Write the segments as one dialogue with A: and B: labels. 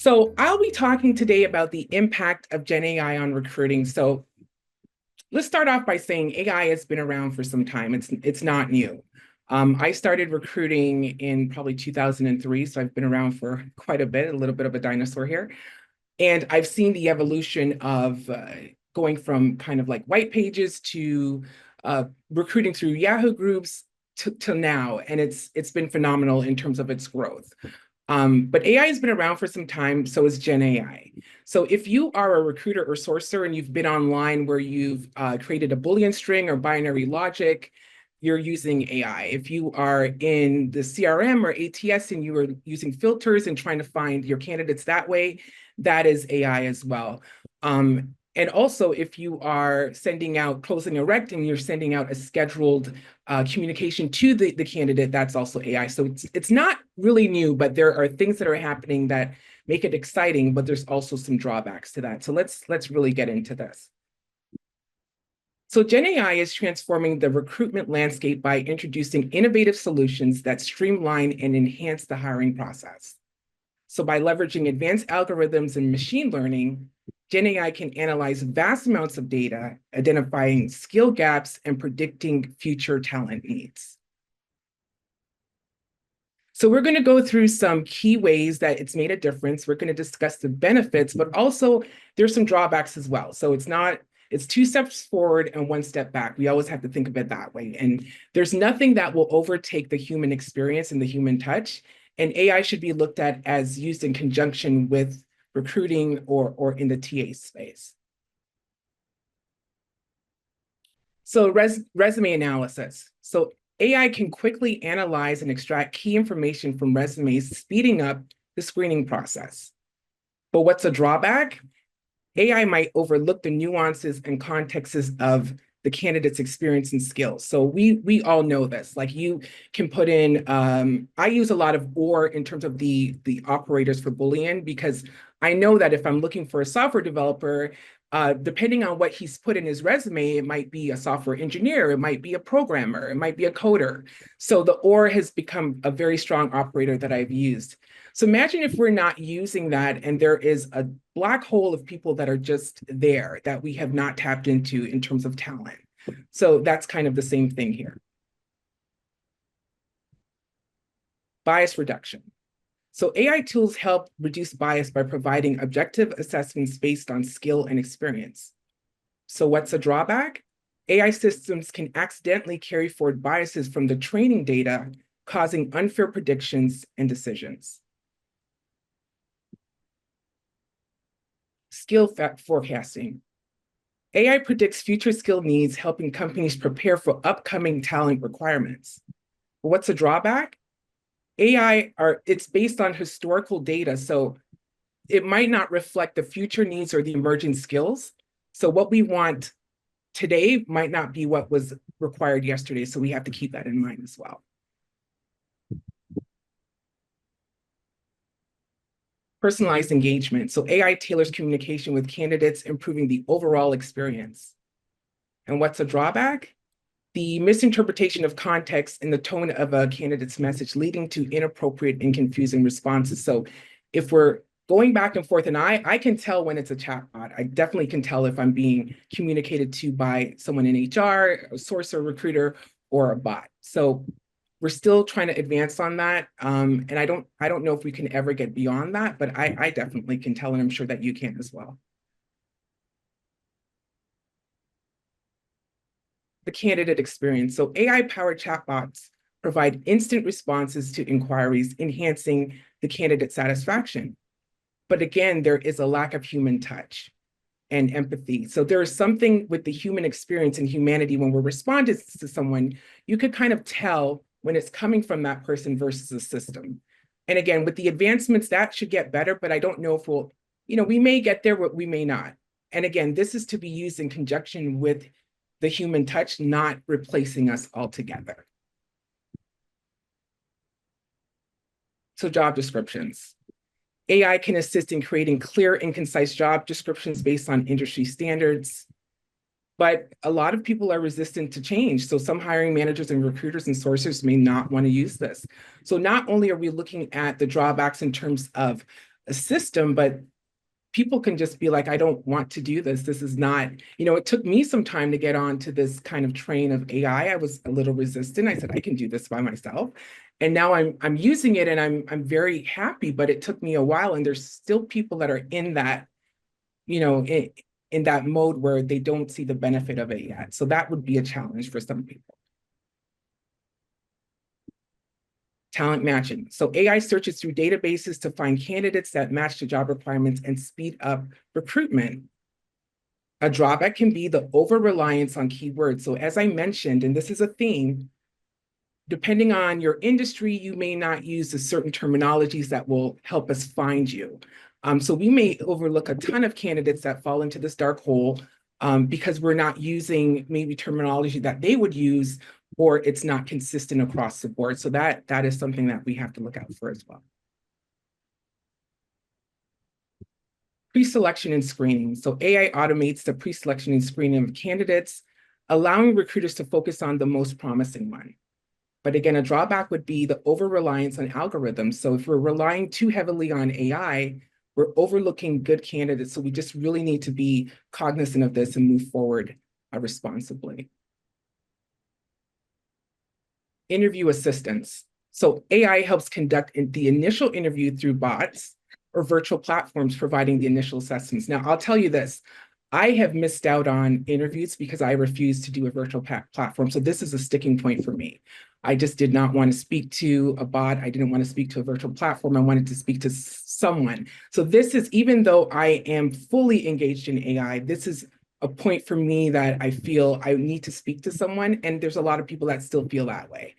A: So I'll be talking today about the impact of Gen AI on recruiting. So let's start off by saying AI has been around for some time. It's not new. I started recruiting in probably 2003, so I've been around for quite a bit, a little bit of a dinosaur here. And I've seen the evolution of going from kind of like white pages to recruiting through Yahoo groups to now, and it's been phenomenal in terms of its growth. But AI has been around for some time, so is Gen AI. So if you are a recruiter or sourcer and you've been online where you've created a Boolean string or binary logic, you're using AI. If you are in the CRM or ATS and you are using filters and trying to find your candidates that way, that is AI as well. And also, if you are sending out closing a rect and you're sending out a scheduled communication to the candidate, that's also AI. So it's not really new, but there are things that are happening that make it exciting, but there's also some drawbacks to that. So let's really get into this. So Gen AI is transforming the recruitment landscape by introducing innovative solutions that streamline and enhance the hiring process. So by leveraging advanced algorithms and machine learning, Gen AI can analyze vast amounts of data, identifying skill gaps and predicting future talent needs. So we're going to go through some key ways that it's made a difference. We're going to discuss the benefits, but also there's some drawbacks as well. So it's two steps forward and one step back. We always have to think of it that way. And there's nothing that will overtake the human experience and the human touch. And AI should be looked at as used in conjunction with recruiting or in the TA space. So resume analysis. So AI can quickly analyze and extract key information from resumes, speeding up the screening process. But what's a drawback? AI might overlook the nuances and contexts of the candidate's experience and skills. So we all know this. Like you can put in, I use a lot of or in terms of the operators for Boolean, because I know that if I'm looking for a software developer, depending on what he's put in his resume, it might be a software engineer, it might be a programmer, it might be a coder. So the or has become a very strong operator that I've used. So imagine if we're not using that and there is a black hole of people that are just there that we have not tapped into in terms of talent. So that's kind of the same thing here. Bias reduction. So AI tools help reduce bias by providing objective assessments based on skill and experience. So what's a drawback? AI systems can accidentally carry forward biases from the training data, causing unfair predictions and decisions. Skill forecasting. AI predicts future skill needs, helping companies prepare for upcoming talent requirements. But what's a drawback? It's based on historical data, so it might not reflect the future needs or the emerging skills. So what we want today might not be what was required yesterday, so we have to keep that in mind as well. Personalized engagement. So AI tailors communication with candidates, improving the overall experience. And what's a drawback? The misinterpretation of context and the tone of a candidate's message, leading to inappropriate and confusing responses. So if we're going back and forth, and I can tell when it's a chatbot. I definitely can tell if I'm being communicated to by someone in HR, a source or recruiter, or a bot. So we're still trying to advance on that. And I don't know if we can ever get beyond that, but I definitely can tell, and I'm sure that you can as well. The candidate experience. So AI-powered chatbots provide instant responses to inquiries, enhancing the candidate satisfaction. But again, there is a lack of human touch and empathy. So there is something with the human experience and humanity when we're responding to someone, you could kind of tell when it's coming from that person versus the system. And again, with the advancements, that should get better, but I don't know if we may get there, but we may not. And again, this is to be used in conjunction with the human touch, not replacing us altogether. So job descriptions. AI can assist in creating clear and concise job descriptions based on industry standards. But a lot of people are resistant to change. So some hiring managers and recruiters and sourcers may not want to use this. So not only are we looking at the drawbacks in terms of a system, but people can just be like, I don't want to do this. This is not, it took me some time to get onto this kind of train of AI. I was a little resistant. I said, I can do this by myself. And now I'm using it and I'm very happy, but it took me a while. And there's still people that are in that, in that mode where they don't see the benefit of it yet. So that would be a challenge for some people. Talent matching. So AI searches through databases to find candidates that match to job requirements and speed up recruitment. A drawback can be the over-reliance on keywords. So as I mentioned, and this is a theme, depending on your industry, you may not use the certain terminologies that will help us find you. So we may overlook a ton of candidates that fall into this dark hole because we're not using maybe terminology that they would use, or it's not consistent across the board. So that is something that we have to look out for as well. Pre-selection and screening. So AI automates the pre-selection and screening of candidates, allowing recruiters to focus on the most promising one. But again, a drawback would be the over-reliance on algorithms. So if we're relying too heavily on AI, we're overlooking good candidates. So we just really need to be cognizant of this and move forward responsibly. Interview assistance. So AI helps conduct the initial interview through bots or virtual platforms providing the initial assessments. Now, I'll tell you this, I have missed out on interviews because I refused to do a virtual platform. So this is a sticking point for me. I just did not want to speak to a bot. I didn't want to speak to a virtual platform. I wanted to speak to someone. So this is, even though I am fully engaged in AI, this is a point for me that I feel I need to speak to someone. And there's a lot of people that still feel that way.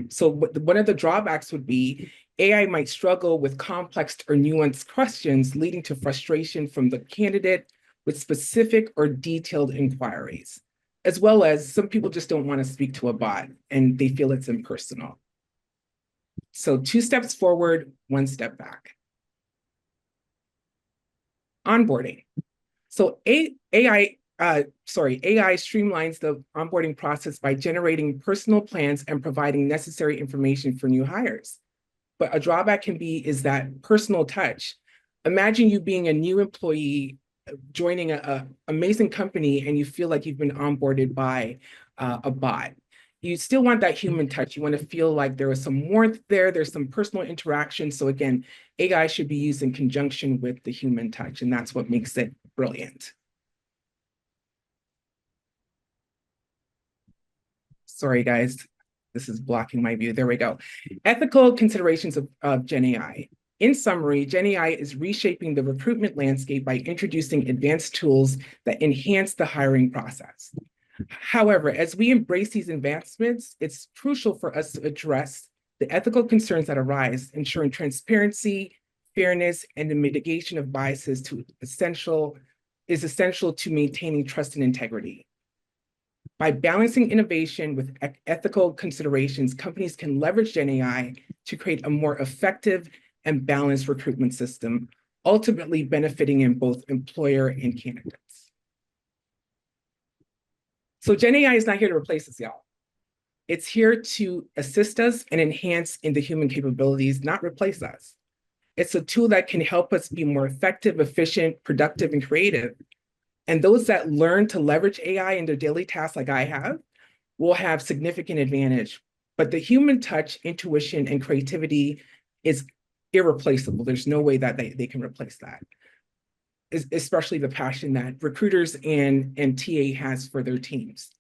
A: So one of the drawbacks would be AI might struggle with complex or nuanced questions, leading to frustration from the candidate with specific or detailed inquiries, as well as some people just don't want to speak to a bot and they feel it's impersonal. So 2 steps forward, 1 step back. Onboarding. So AI streamlines the onboarding process by generating personal plans and providing necessary information for new hires. But a drawback is that personal touch. Imagine you being a new employee joining an amazing company and you feel like you've been onboarded by a bot. You still want that human touch. You want to feel like there is some warmth there, there's some personal interaction. So again, AI should be used in conjunction with the human touch, and that's what makes it brilliant. Sorry, guys, this is blocking my view. There we go. Ethical considerations of Gen AI. In summary, Gen AI is reshaping the recruitment landscape by introducing advanced tools that enhance the hiring process. However, as we embrace these advancements, it's crucial for us to address the ethical concerns that arise, ensuring transparency, fairness, and the mitigation of biases is essential to maintaining trust and integrity. By balancing innovation with ethical considerations, companies can leverage Gen AI to create a more effective and balanced recruitment system, ultimately benefiting in both employer and candidates. So Gen AI is not here to replace us, y'all. It's here to assist us and enhance in the human capabilities, not replace us. It's a tool that can help us be more effective, efficient, productive, and creative. And those that learn to leverage AI in their daily tasks like I have will have significant advantage. But the human touch, intuition, and creativity is irreplaceable. There's no way that they can replace that, especially the passion that recruiters and TA has for their teams.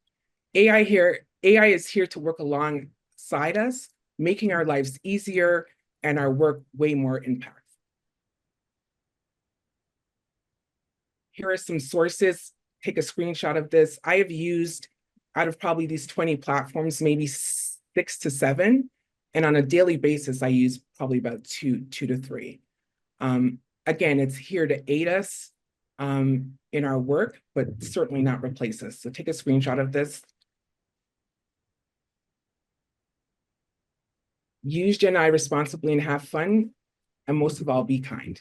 A: AI is here to work alongside us, making our lives easier and our work way more impactful. Here are some sources. Take a screenshot of this. I have used, out of probably these 20 platforms, maybe 6 to 7. And on a daily basis, I use probably about two to 3. Again, it's here to aid us in our work, but certainly not replace us. So take a screenshot of this. Use Gen AI responsibly and have fun, and most of all, be kind.